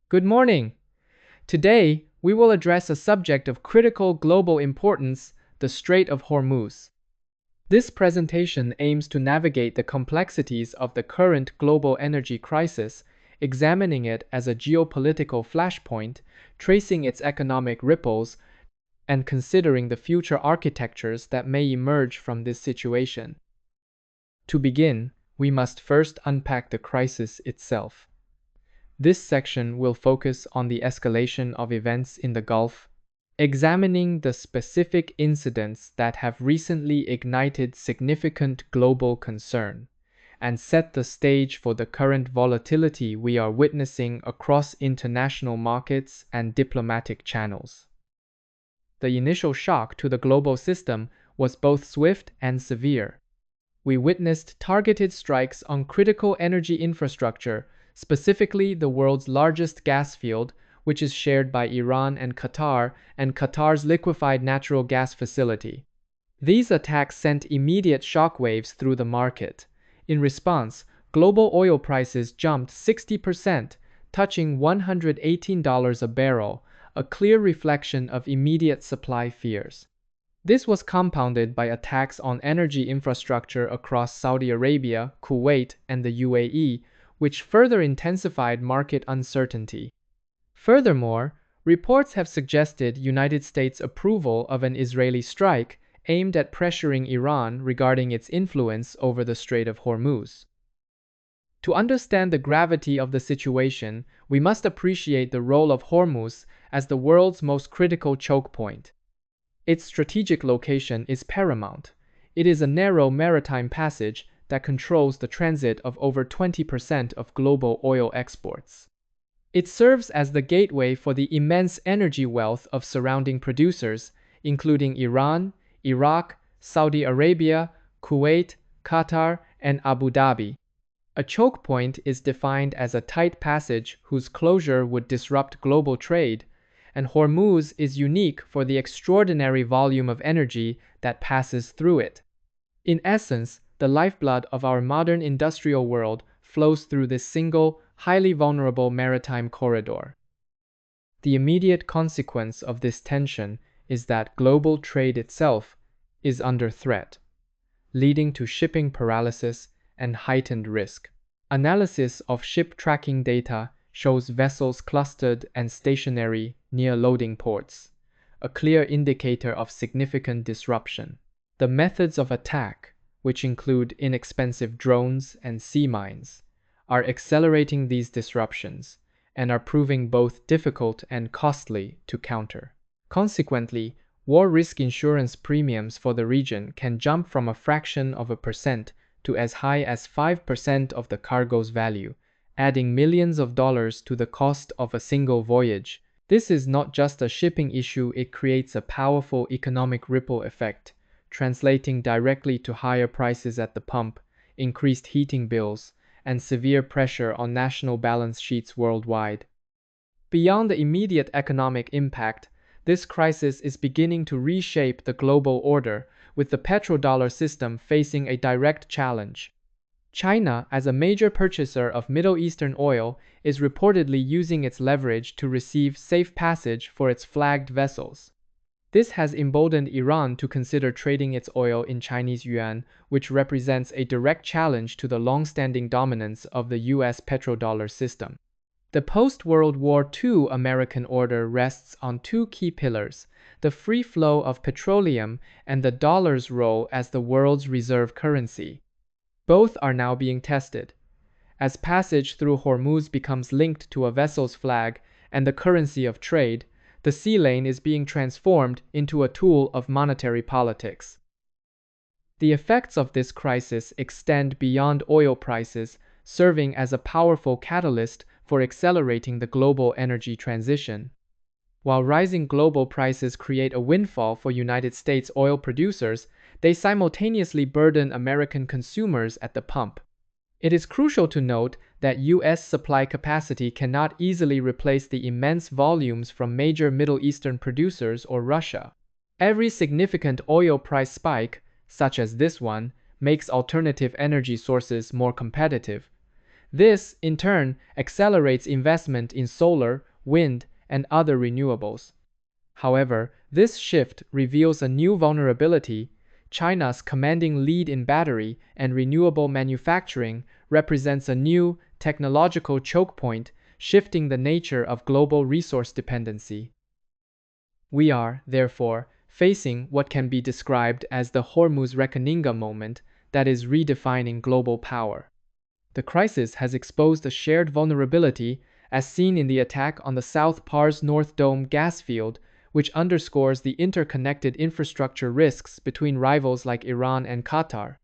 Good morning. Today, we will address a subject of critical global importance, the Strait of Hormuz. This presentation aims to navigate the complexities of the current global energy crisis, examining it as a geopolitical flashpoint, tracing its economic ripples, and considering the future architectures that may emerge from this situation. To begin, we must first unpack the crisis itself. This section will focus on the escalation of events in the Gulf, examining the specific incidents that have recently ignited significant global concern, and set the stage for the current volatility we are witnessing across international markets and diplomatic channels. The initial shock to the global system was both swift and severe. We witnessed targeted strikes on critical energy infrastructure, specifically the world's largest gas field, which is shared by Iran and Qatar's liquefied natural gas facility. These attacks sent immediate shockwaves through the market. In response, global oil prices jumped 60%, touching $118 a barrel, a clear reflection of immediate supply fears. This was compounded by attacks on energy infrastructure across Saudi Arabia, Kuwait, and the UAE, which further intensified market uncertainty. Furthermore, reports have suggested United States approval of an Israeli strike aimed at pressuring Iran regarding its influence over the Strait of Hormuz. To understand the gravity of the situation, we must appreciate the role of Hormuz as the world's most critical choke point. Its strategic location is paramount. It is a narrow maritime passage that controls the transit of over 20% of global oil exports. It serves as the gateway for the immense energy wealth of surrounding producers, including Iran, Iraq, Saudi Arabia, Kuwait, Qatar, and Abu Dhabi. A choke point is defined as a tight passage whose closure would disrupt global trade, and Hormuz is unique for the extraordinary volume of energy that passes through it. In essence, the lifeblood of our modern industrial world flows through this single, highly vulnerable maritime corridor. The immediate consequence of this tension is that global trade itself is under threat, leading to shipping paralysis and heightened risk. Analysis of ship tracking data shows vessels clustered and stationary near loading ports, a clear indicator of significant disruption. The methods of attack, which include inexpensive drones and sea mines, are accelerating these disruptions and are proving both difficult and costly to counter. Consequently, war risk insurance premiums for the region can jump from a fraction of a percent to as high as 5% of the cargo's value, adding millions of dollars to the cost of a single voyage. This is not just a shipping issue, it creates a powerful economic ripple effect, translating directly to higher prices at the pump, increased heating bills, and severe pressure on national balance sheets worldwide. Beyond the immediate economic impact, this crisis is beginning to reshape the global order, with the petrodollar system facing a direct challenge. China, as a major purchaser of Middle Eastern oil, is reportedly using its leverage to receive safe passage for its flagged vessels. This has emboldened Iran to consider trading its oil in Chinese yuan, which represents a direct challenge to the long-standing dominance of the US petrodollar system. The post-World War II American order rests on two key pillars: the free flow of petroleum and the dollar's role as the world's reserve currency. Both are now being tested. As passage through Hormuz becomes linked to a vessel's flag and the currency of trade, the sea lane is being transformed into a tool of monetary politics. The effects of this crisis extend beyond oil prices, serving as a powerful catalyst for accelerating the global energy transition. While rising global prices create a windfall for United States oil producers, they simultaneously burden American consumers at the pump. It is crucial to note that U.S. supply capacity cannot easily replace the immense volumes from major Middle Eastern producers or Russia. Every significant oil price spike, such as this one, makes alternative energy sources more competitive. This, in turn, accelerates investment in solar, wind, and other renewables. However, this shift reveals a new vulnerability. China's commanding lead in battery and renewable manufacturing represents a new technological choke point, shifting the nature of global resource dependency. We are, therefore, facing what can be described as the Hormuz reckoning moment that is redefining global power. The crisis has exposed a shared vulnerability, as seen in the attack on the South Pars North Dome gas field, which underscores the interconnected infrastructure risks between rivals like Iran and Qatar.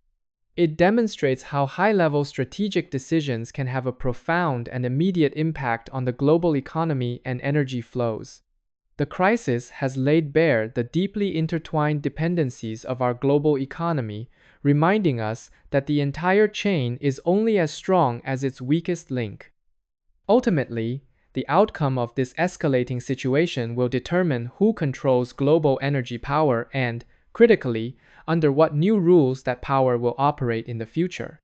It demonstrates how high-level strategic decisions can have a profound and immediate impact on the global economy and energy flows. The crisis has laid bare the deeply intertwined dependencies of our global economy, reminding us that the entire chain is only as strong as its weakest link. Ultimately, the outcome of this escalating situation will determine who controls global energy power and, critically, under what new rules that power will operate in the future.